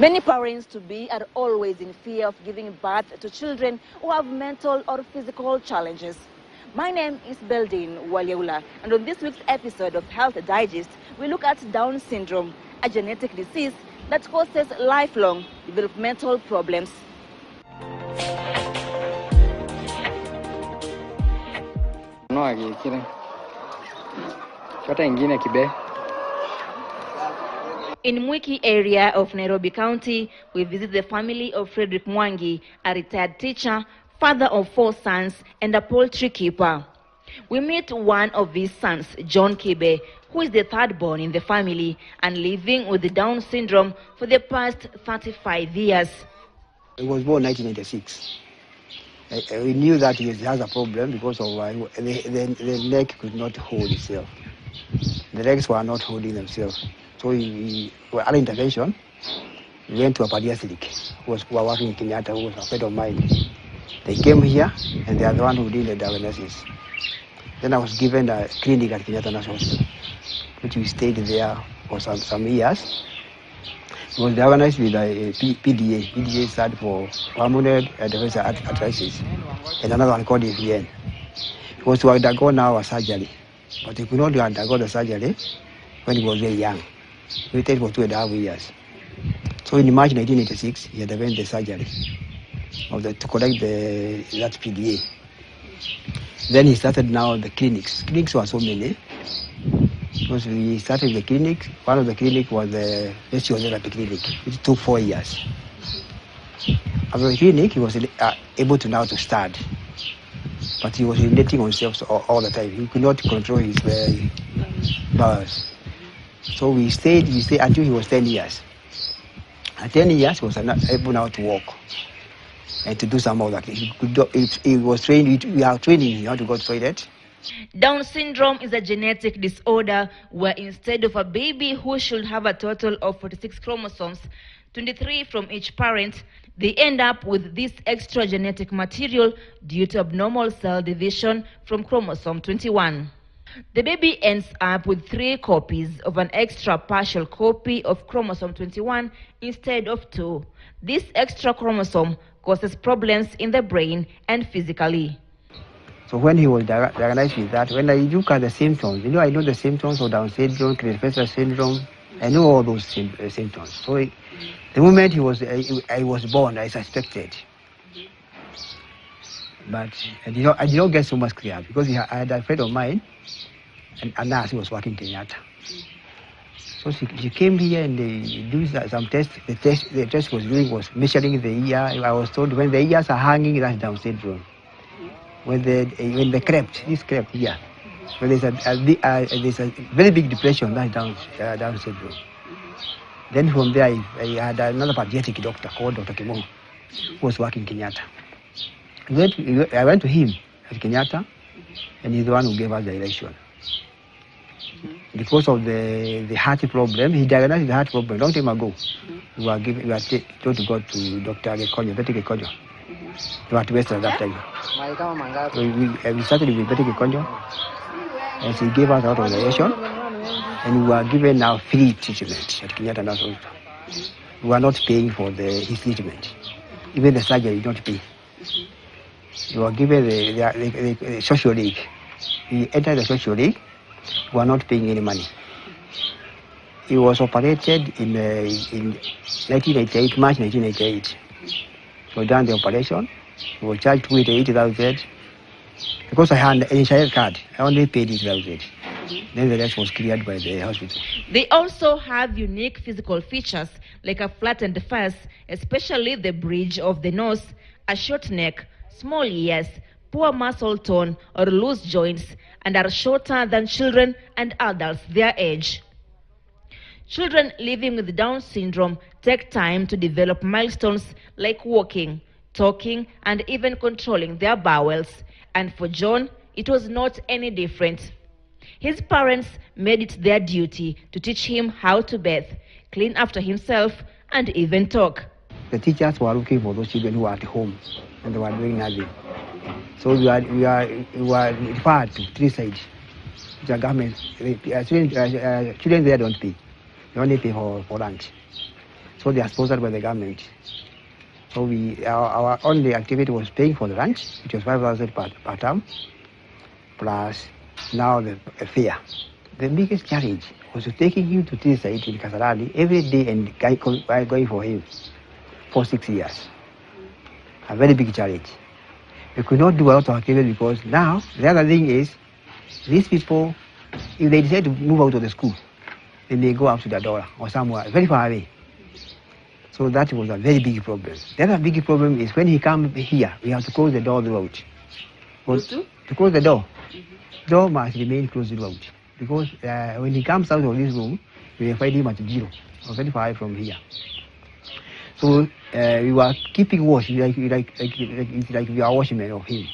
Many parents-to-be are always in fear of giving birth to children who have mental or physical challenges. My name is Beldin Waliaula, and on this week's episode of Health Digest, we look at Down syndrome, a genetic disease that causes lifelong developmental problems. In Mwiki area of Nairobi County, we visit the family of Frederick Mwangi, a retired teacher, father of 4 sons, and a poultry keeper. We meet one of his sons, John Kibe, who is the third born in the family and living with the Down syndrome for the past 35 years. He was born in 1996. We knew that he has a problem because of the neck could not hold itself. The legs were not holding themselves. So we were under intervention. We went to a pediatric who was working in Kenyatta, who was a friend of mine. They came here and they are the one who did the diagnosis. Then I was given a clinic at Kenyatta National Hospital, which we stayed there for some years. It was diagnosed with a PDA. PDA stands for pulmonary arthritis, and another one called AVN. He was to undergo now a surgery, but he could not undergo the surgery when he was very young. He waited for 2.5 years. So in March 1986, he underwent the surgery to correct that PDA. Then he started now the clinics. Clinics were so many. Because we started the clinic. One of the clinics was the physiotherapy clinic. It took 4 years. After the clinic, he was able to now to start. But he was urinating on himself all the time. He could not control his bowels. So we stayed until he was 10 years. At 10 years, he was able now to walk and to do some of that. He was trained, we are training him how to go to the toilet. Down syndrome is a genetic disorder where instead of a baby who should have a total of 46 chromosomes, 23 from each parent, they end up with this extra genetic material due to abnormal cell division from chromosome 21. The baby ends up with 3 copies of an extra partial copy of chromosome 21 instead of 2. This extra chromosome causes problems in the brain and physically. So when he was diagnosed with that, when I look at the symptoms, I know the symptoms of Down syndrome, Klinefelter syndrome, I know all those symptoms. So the moment I was born, I suspected. But I did not get so much clear because I had a friend of mine, and a nurse who was working in Kenyatta. So she came here and they do some tests. The test was doing was measuring the ear. I was told when the ears are hanging, that's Down syndrome. When they crept here, when there's a very big depression, that's Down syndrome. Then from there, I had another pediatric doctor called Dr. Kimo, who was working in Kenyatta. I went to him at Kenyatta, and he's the one who gave us the direction. Because of the heart problem, he diagnosed the heart problem long time ago. We were told to go to Dr. Betik Gekonyo. We were to West at that time. So we started with Betik Gekonyo, and he gave us our direction, and we were given now free treatment at Kenyatta National Hospital. We were not paying for his treatment. Even the surgery did not pay. We were given the social league. We entered the social league. We were not paying any money. He was operated in 1998, March 1998. So done the operation. He was charged with 80,000. Because I had an insurance card, I only paid 80,000. Then the rest was cleared by the hospital. They also have unique physical features like a flattened face, especially the bridge of the nose, a short neck, small ears, poor muscle tone or loose joints, and are shorter than children and adults their age. Children living with Down syndrome take time to develop milestones like walking, talking, and even controlling their bowels. And for John, it was not any different. His parents made it their duty to teach him how to bathe, clean after himself, and even talk. The teachers were looking for those children who were at home and they were doing nothing. So we were referred to 3 sides. The government, children there don't pay. They only pay for lunch. So they are sponsored by the government. So our only activity was paying for the lunch, which was 5,000 per term, plus now the fare. The biggest challenge was taking him to this site in Kasarani every day and going for him for 6 years. A very big challenge. We could not do a lot of activity because now the other thing is these people, if they decide to move out of the school, they may go up to the door or somewhere very far away. So that was a very big problem. The other big problem is when he comes here, we have to close the door throughout. To close the door. Door must remain closed throughout. Because when he comes out of this room, we will find him at 0, or very far from here. So we were keeping watch, like we are watchmen of him.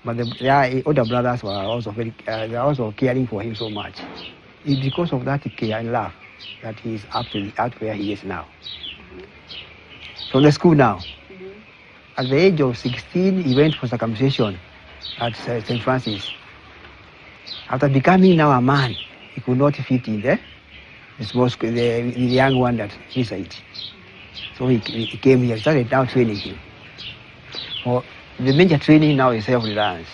But the older brothers were also they are also caring for him so much. It's because of that care and love that he is up where he is now. From the school now, at the age of 16, he went for circumcision at St. Francis. After becoming now a man, he could not fit in there. It was the young one that he said. So he came here, started now training him. For the major training now is self-reliance.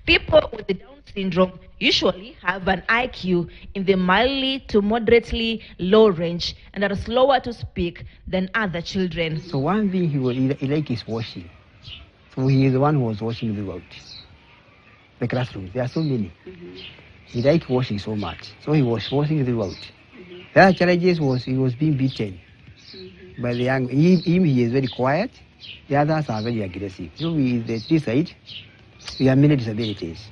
People with the Down syndrome usually have an IQ in the mildly to moderately low range and are slower to speak than other children. So one thing he likes is washing. So he is the one who was washing throughout the classrooms. There are so many. He liked washing so much. So he was washing throughout. The other challenges was he was being beaten by the young. He is very quiet. The others are very aggressive. So this side, we have many disabilities.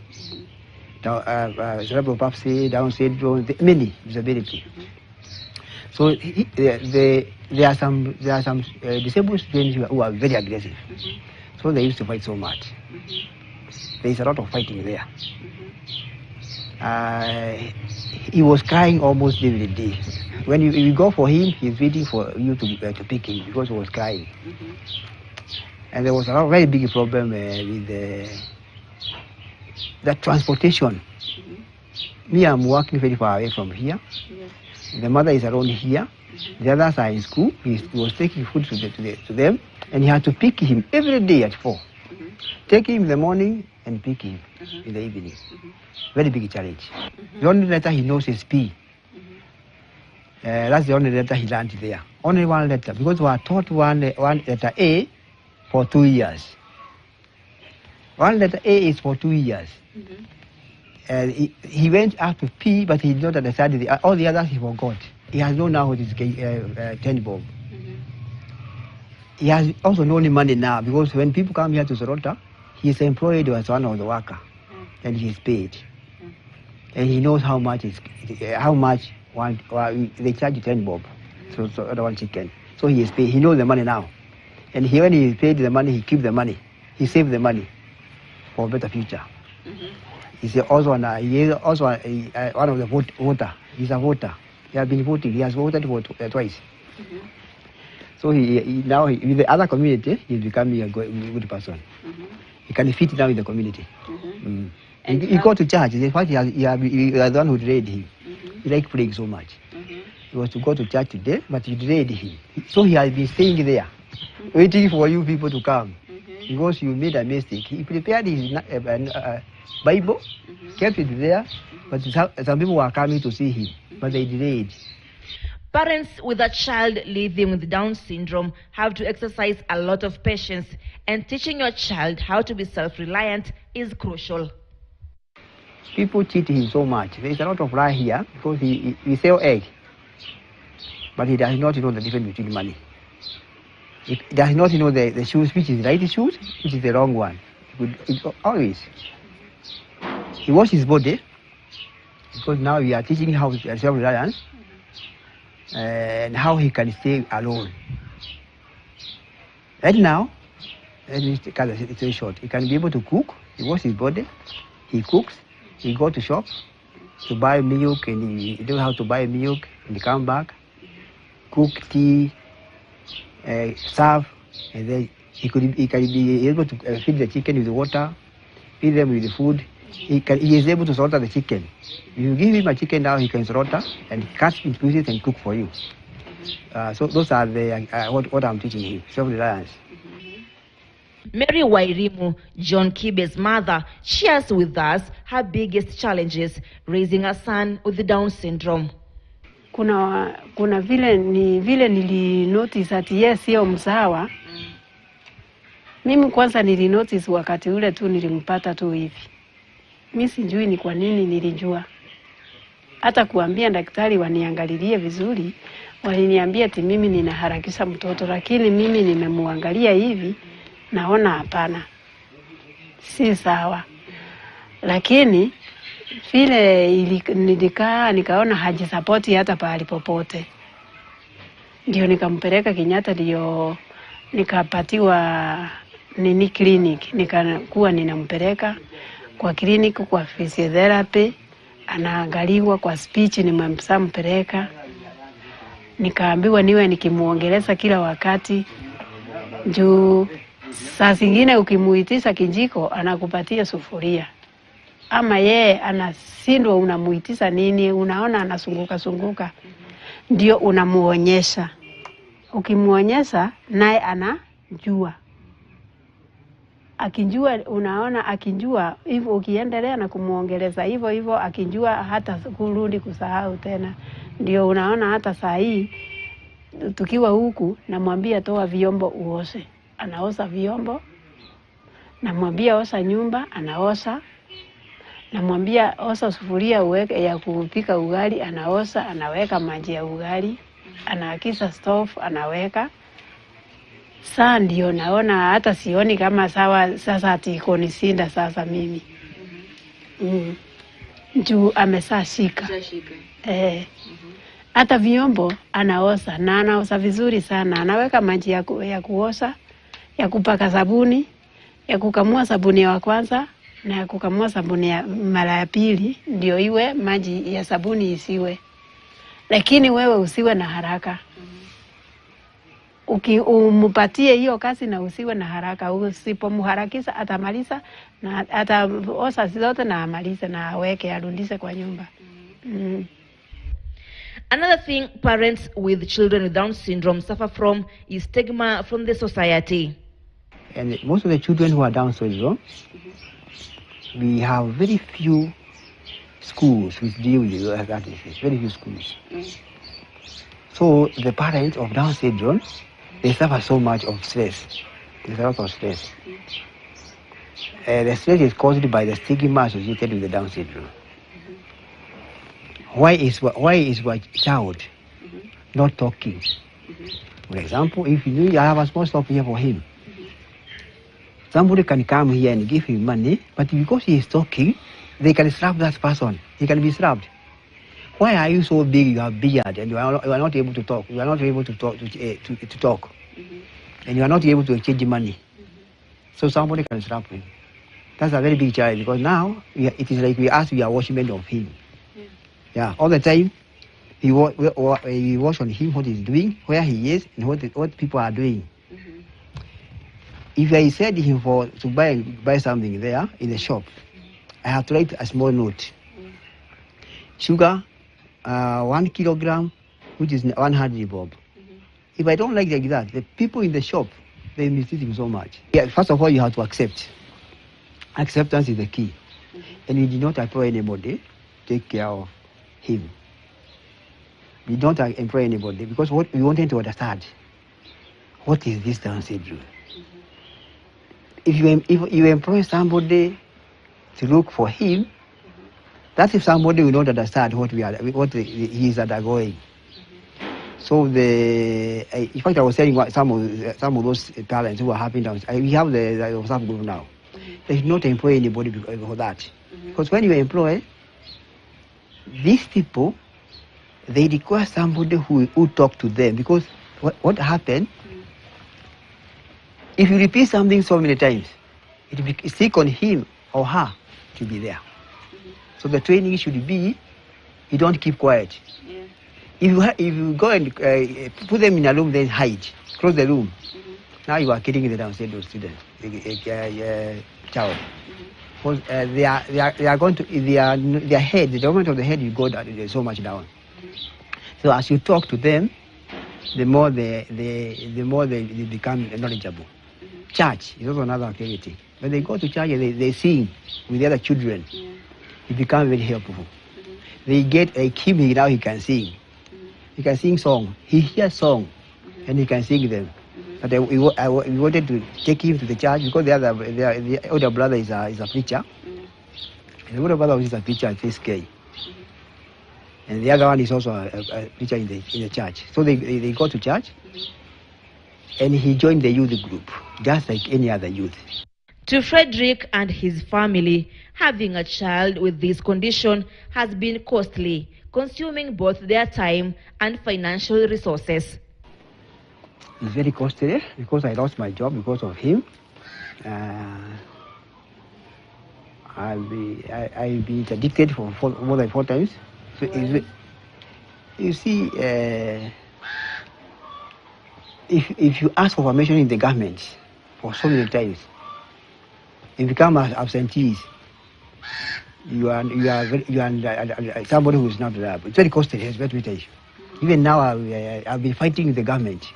Cerebral palsy, Down syndrome, many disabilities. So there are some disabled students who are very aggressive. So they used to fight so much. There is a lot of fighting there. He was crying almost every day. When you go for him, he's waiting for you to pick him because he was crying. And there was a very big problem with the transportation. Me, I'm working very far away from here. The mother is around here. The others are in school. He was taking food to them, and he had to pick him every day at 4. Take him in the morning and pick him in the evening. Very big challenge. The only letter he knows is P. That's the only letter he learned there. Only one letter, because we are taught one letter A for 2 years. One letter A is for 2 years. He went up to P, but he did not understand all the others he forgot. He has known now what is 10 bob. He has also known money now, because when people come here to Sorota, he is employed as one of the worker, and he is paid. And he knows how much they charge 10 bob, so one chicken. So he is paid. He knows the money now, and when he is paid the money, he keeps the money. He saves the money for a better future. He's also one of the voter. He's a voter. He has been voting. He has voted for twice. So now with the other community, he's becoming a good person. He can fit now in the community. He go to church. In fact, he was the one who delayed him. He liked praying so much. He was to go to church today, but he delayed him. So he has been staying there, waiting for you people to come. Because you made a mistake. He prepared his Bible, kept it there, but some people were coming to see him, but they delayed. Parents with a child living with Down syndrome have to exercise a lot of patience, and teaching your child how to be self-reliant is crucial. People cheat him so much. There is a lot of lie here because he sells egg, but he does not know the difference between money. He does not know the shoes, which is the right shoes, which is the wrong one. Always. He washes his body, because now we are teaching how self-reliance and how he can stay alone. Right now, it's very short. He can be able to cook. He washes his body. He cooks. He goes to shop to buy milk, and he knows how to buy milk, and he come back, cook tea, serve, and then he can be able to feed the chicken with the water, feed them with the food, He is able to slaughter the chicken. If you give him a chicken now, he can slaughter and cut into pieces and cook for you. So those are the what I'm teaching him, self-reliance. Mary Wairimu, John Kibe's mother, shares with us her biggest challenges raising a son with the Down syndrome. Kuna vile nili notice ati yeye sio msawa. Mimi kwanza nili notice wakati ule tu nilimpata tu hivi. Mimi sijui ni kwa nini nilijua. Hata kuambia daktari waniangalilie vizuri, waliniambia ati mimi ninaharakisha mtoto, lakini mimi nimemuangalia hivi naona hapana. Si sawa. Lakini vile nikaona hajisapoti hata pahali popote. Ndio nikampeleka Kenyatta, ndio nikapatiwa clinic, nikakuwa ninampeleka kwa clinic kwa physiotherapy, anaangaliwa kwa speech, nimempeleka. Nikaambiwa niwe nikimuongeleza kila wakati. Juu saa zingine ukimuitisha kijiko anakupatia sufuria. Ama yeye anashindwa unamuitisha nini, unaona anasunguka. Ndio unamuonyesha. Ukimuonyesha naye anajua. Akijua, unaona akijua hivyo, ukiendelea na kumuongeleza hivyo akijua hata kurudi kusahau tena. Ndio unaona hata saa hii tukiwa huku namwambia toa vyombo uoshe, anaosha vyombo. Namwambia osha nyumba, anaosha. Namwambia osha sufuria uweke ya kupika ugali, anaosha, anaweka maji ya ugali, anaakisha stove, anaweka. Saa ndio naona hata sioni kama sawa sasa ati iko nisinda sasa mimi. Juu ameshashika. Hata vyombo anaosha na anaosha vizuri sana. Anaweka maji ya kuosha, ya kupaka sabuni, ya kukamua sabuni ya kwanza na ya kukamua sabuni ya mara ya pili, ndio iwe maji ya sabuni isiwe. Lakini wewe usiwe na haraka. Umupatie hiyo kazi na usiwe na haraka. Usipomharakisha atamaliza na ataosha zote na amalize na aweke arudishe kwa nyumba. Another thing parents with children with Down syndrome suffer from is stigma from the society. And most of the children who are Down syndrome, we have very few schools which deal with that issue. Very few schools. So the parents of Down syndrome, they suffer so much of stress. There's a lot of stress. The stress is caused by the stigma associated with the Down syndrome. Why is my child not talking? For example, if you have a small stop here for him, somebody can come here and give him money, but because he is talking, they can slap that person. He can be slapped. Why are you so big? You have beard and you are not able to talk. You are not able to talk to talk, and you are not able to exchange money. So somebody can slap him. That's a very big challenge because now it is like we are watchmen of him. Yeah, all the time we watch on him what he's doing, where he is, and what people are doing. If I said him to buy something there in the shop, I have to write a small note. Sugar, 1 kilogram, which is 100 bob. If I don't like that, the people in the shop, they mistreat him so much. Yeah, first of all, you have to accept. Acceptance is the key. And we did not employ anybody to take care of him. We don't employ anybody because what we wanted to understand, what is this Down syndrome? If you employ somebody to look for him, that if somebody will not understand what he is undergoing. So in fact, I was saying some of those parents who are having Down, we have the WhatsApp group now. They should not employ anybody for that, because when you employ these people, they require somebody who talk to them. Because what happened? If you repeat something so many times, it will be sick on him or her to be there. So the training should be, you don't keep quiet. If you go and put them in a room, then hide, close the room. Now you are killing the Down syndrome student, child. because they are going to their head, the development of the head, you go down so much down. So as you talk to them, the more they become knowledgeable. Church is also another activity. When they go to church, they sing with the other children. It becomes very helpful. They get a hymn, now he can sing. He can sing song. He hears song, and he can sing them. But we wanted to take him to the church because the older brother is a preacher. The older brother is a preacher at this K. And the other one is also a preacher in the church. So they go to church, and he joined the youth group, just like any other youth. To Frederick and his family, having a child with this condition has been costly, consuming both their time and financial resources. It's very costly because I lost my job because of him. I've been addicted for more than 4 times. So you see, if you ask for permission in the government for so many times, you become absentees. You are somebody who is not reliable. It's very costly. It's very rich. Even now, I've been fighting with the government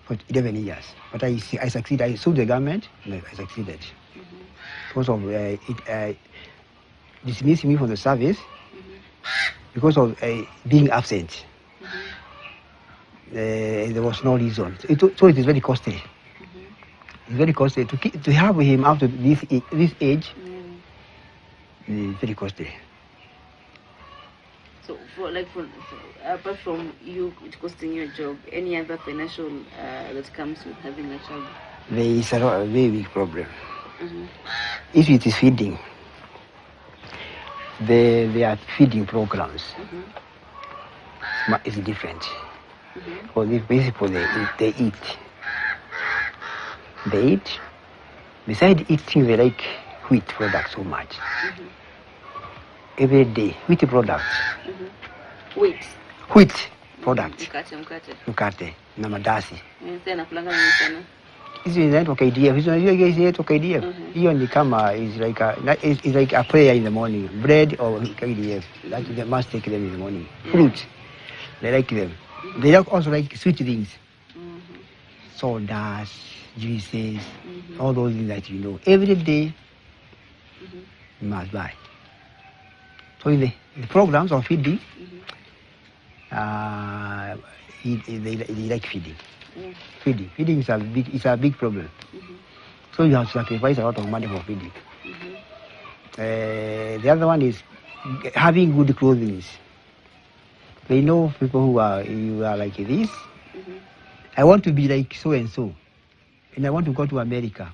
for 11 years, but I succeeded. I sued the government, and I succeeded because of it dismissing me from the service because of being absent. There was no reason. So it is very costly. It's very costly to have him up to this age. It's very costly. So, apart from you costing your job, any other financial that comes with having a child? There is a very big problem. If it is feeding, there are feeding programs. It's different. For these people, they eat. They eat. Besides eating, they like wheat products so much. Every day, wheat products. Wheat products. Mkate na madasi. Hizi inaitwa KDF. Hizi inaitwa KDF. Hiyo ni kama is like a prayer in the morning. Bread or KDF. They must take them in the morning. Fruits. They like them. They also like sweet things. Sodas, juices, all those things that you know. Every day, you must buy. So in the programs of feeding, they like feeding. Feeding is a big problem. So you have to sacrifice a lot of money for feeding. The other one is having good clothing. They know people who are like this. I want to be like so and so, and I want to go to America.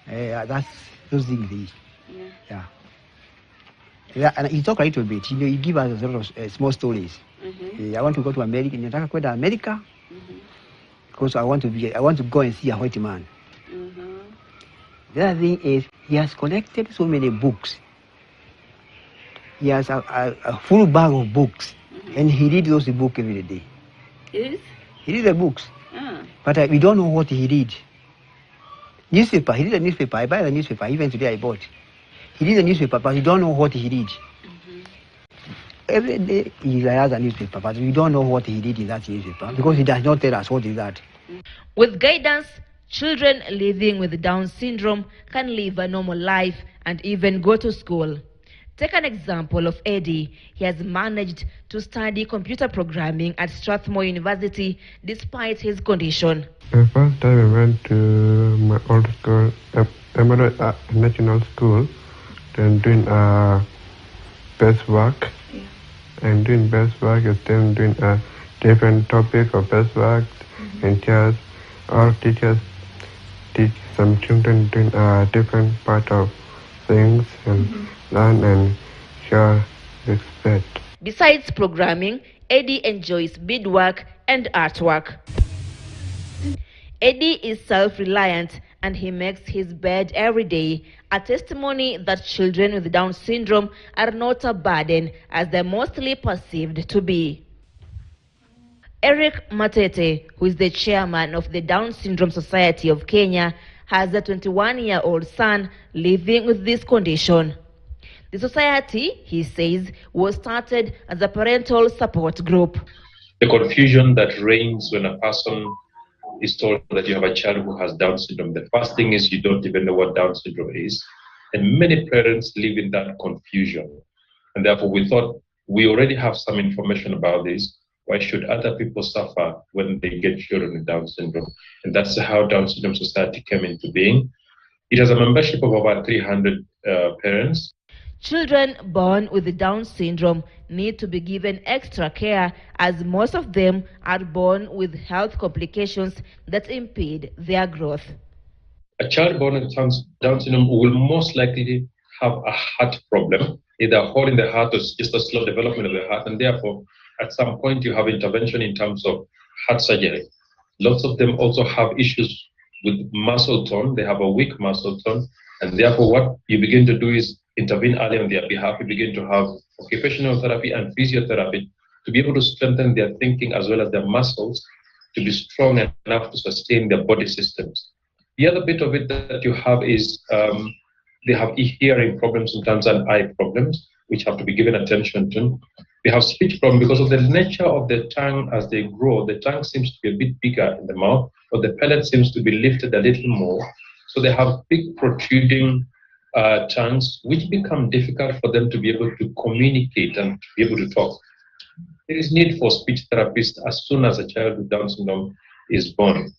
That's those things. Yeah, and you talk a little bit. You give us a lot of small stories. I want to go to America. Nataka kwenda America because I want to go and see a white man. The other thing is he has collected so many books. He has a full bag of books, and he reads those books every day. Yes? He reads the books, but we don't know what he reads. Newspaper. He reads the newspaper. I buy the newspaper. Even today I bought. He reads the newspaper, but we don't know what he reads. Every day he has a newspaper, but we don't know what he reads in that newspaper because he does not tell us what is that. With guidance, children living with Down syndrome can live a normal life and even go to school. Take an example of Eddie. He has managed to study computer programming at Strathmore University despite his condition. The first time I went to my old school, Emerald National School, then doing best work. And doing best work is then doing a different topic of best work. And just all teachers teach some children doing a different part of things and learn and share respect. Besides programming, Eddie enjoys beadwork and artwork. Eddie is self-reliant and he makes his bed every day, a testimony that children with Down syndrome are not a burden as they're mostly perceived to be. Eric Matete, who is the chairman of the Down Syndrome Society of Kenya, has a 21-year-old son living with this condition. The society, he says, was started as a parental support group. The confusion that reigns when a person is told that you have a child who has Down syndrome, the first thing is you don't even know what Down syndrome is. And many parents live in that confusion. And therefore we thought, we already have some information about this. Why should other people suffer when they get children with Down syndrome? And that's how Down Syndrome Society came into being. It has a membership of about 300 parents. Children born with the Down syndrome need to be given extra care, as most of them are born with health complications that impede their growth. A child born with Down syndrome will most likely have a heart problem, either a hole in the heart or just a slow development of the heart, and therefore at some point you have intervention in terms of heart surgery. Lots of them also have issues with muscle tone. They have a weak muscle tone, and therefore what you begin to do is intervene early on their behalf. You begin to have occupational therapy and physiotherapy to be able to strengthen their thinking as well as their muscles to be strong enough to sustain their body systems. The other bit of it that you have is they have hearing problems sometimes and eye problems, which have to be given attention to. They have speech problems because of the nature of the tongue as they grow. The tongue seems to be a bit bigger in the mouth, but the palate seems to be lifted a little more. So they have big protruding tongues, which become difficult for them to be able to communicate and to be able to talk. There is need for speech therapists as soon as a child with Down syndrome is born.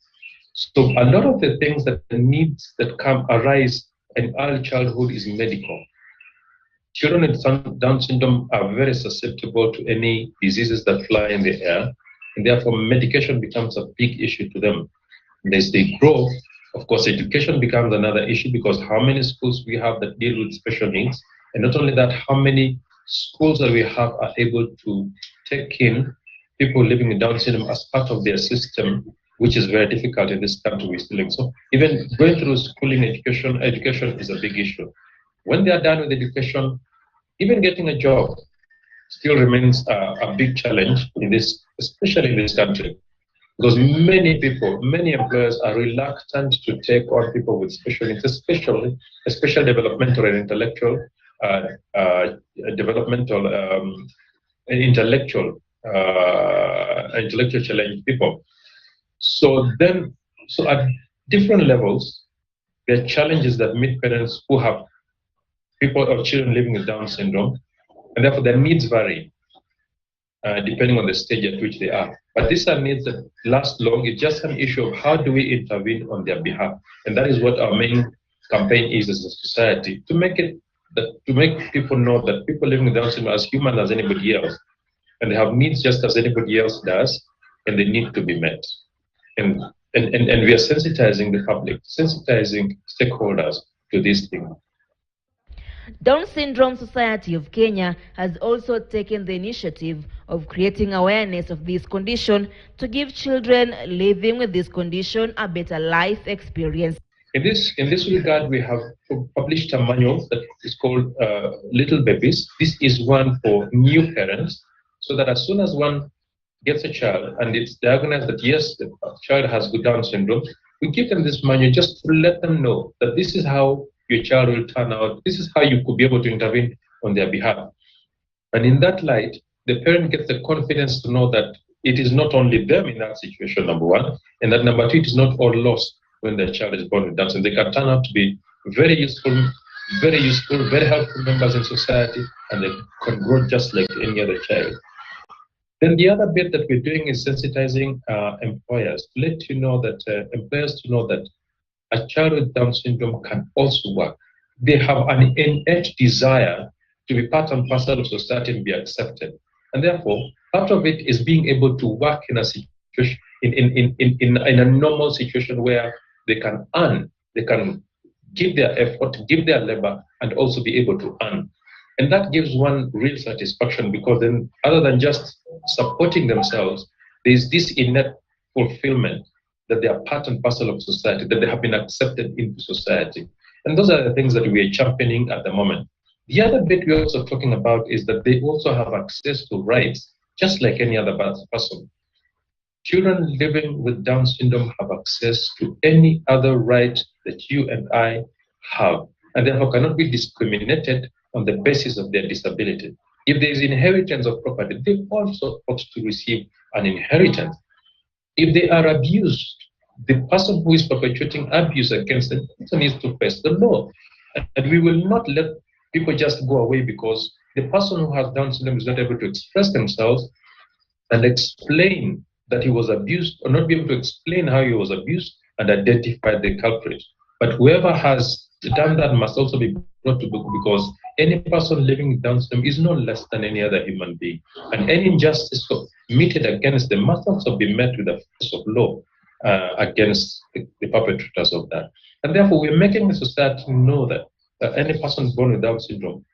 So a lot of the things that the needs that arise in early childhood is medical. Children with Down syndrome are very susceptible to any diseases that fly in the air, and therefore medication becomes a big issue to them. And as they grow, of course, education becomes another issue, because how many schools we have that deal with special needs, and not only that, how many schools that we have are able to take in people living with Down syndrome as part of their system, which is very difficult in this country we're still in. So even going through schooling education is a big issue. When they are done with education, even getting a job still remains a big challenge in this, especially in this country, because many employers are reluctant to take on people with special needs, especially developmental and intellectual intellectual challenged people. So at different levels, there are challenges that meet parents who have people or children living with Down syndrome, and therefore their needs vary depending on the stage at which they are. But these are needs that last long. It's just an issue of how do we intervene on their behalf, and that is what our main campaign is as a society, to make people know that people living with Down syndrome are as human as anybody else, and they have needs just as anybody else does, and they need to be met. And we are sensitizing the public, sensitizing stakeholders to these things. Down Syndrome Society of Kenya has also taken the initiative of creating awareness of this condition to give children living with this condition a better life experience. In this regard, we have published a manual that is called Little Babies. This is one for new parents, so that as soon as one gets a child and it's diagnosed that yes, the child has Down syndrome, we give them this manual just to let them know that this is how your child will turn out. This is how you could be able to intervene on their behalf. And in that light, the parent gets the confidence to know that it is not only them in that situation, number one, and that number two, it is not all lost when their child is born with Down syndrome. They can turn out to be very useful, very helpful members in society, and they can grow just like any other child. Then the other bit that we're doing is sensitizing employers to let you know that employers to know that a child with Down syndrome can also work. They have an innate desire to be part and parcel of society and be accepted. And therefore, part of it is being able to work in a situation, in a normal situation where they can earn, they can give their effort, give their labor, and also be able to earn. And that gives one real satisfaction, because then, other than just supporting themselves, there is this innate fulfillment that they are part and parcel of society, that they have been accepted into society. And those are the things that we are championing at the moment. The other bit we're also talking about is that they also have access to rights, just like any other person. children living with Down syndrome have access to any other right that you and I have, and therefore cannot be discriminated on the basis of their disability. If there is inheritance of property, they also ought to receive an inheritance. If they are abused, the person who is perpetuating abuse against them needs to face the law. And we will not let people just go away because the person who has Down syndrome is not able to express themselves and explain that he was abused, or not be able to explain how he was abused and identify the culprit. But whoever has done that must also be brought to book, because any person living with Down syndrome is no less than any other human being. And any injustice committed against them must also be met with the force of law against the perpetrators of that. And therefore, we're making the society know that any person born with Down syndrome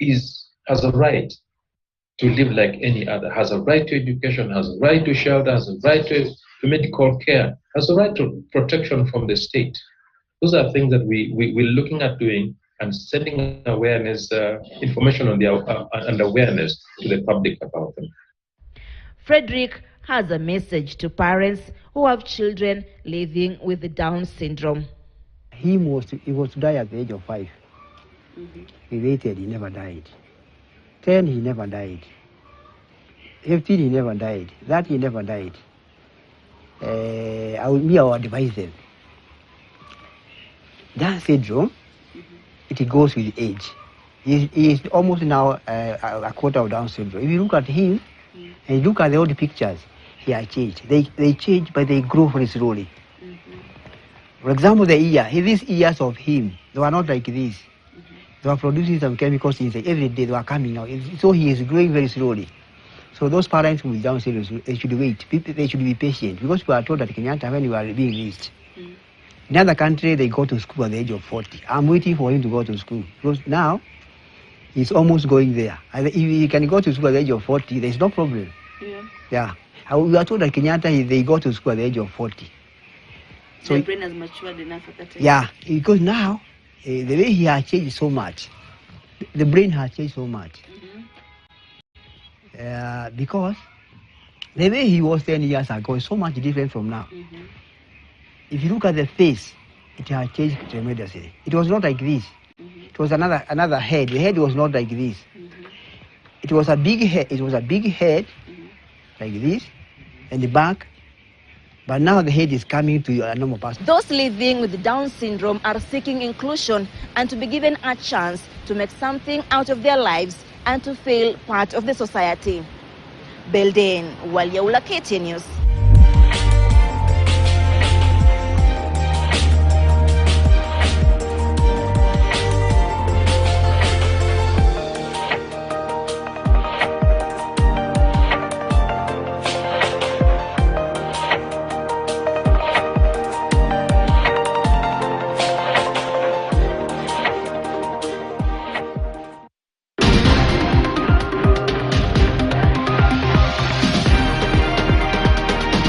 has a right to live like any other, has a right to education, has a right to shelter, has a right to medical care, has a right to protection from the state. Those are things that we're looking at doing and sending awareness, information on and awareness to the public about them. Frederick has a message to parents who have children living with the Down syndrome. He was to die at the age of 5. He waited, he never died. 10, he never died. 15, he never died. That he never died. I will advise them. Down syndrome, it goes with age. He is almost now a quarter of Down syndrome. If you look at him and you look at the old pictures, he has changed. They change, but they grow very slowly. For example, these ears of him, they were not like this. They were producing some chemicals inside. Every day they were coming out. So he is growing very slowly. So those parents with Down syndrome, they should wait. They should be patient, because we are told that Kenyatta, when we are being raised, in other country, they go to school at the age of 40. I'm waiting for him to go to school, because now he's almost going there. If he can go to school at the age of 40, there's no problem. Yeah. We are told that Kenyatta, they go to school at the age of 40. So the brain has matured enough at that age. Yeah, because now, the way he has changed so much, the brain has changed so much. Because the way he was 10 years ago is so much different from now. If you look at the face, it has changed tremendously. It was not like this. It was another head. The head was not like this. It was a big head. It was a big head, like this, and the back. But now the head is coming to a normal person. Those living with Down syndrome are seeking inclusion and to be given a chance to make something out of their lives and to feel part of the society. Belden Walyaula, KTN News.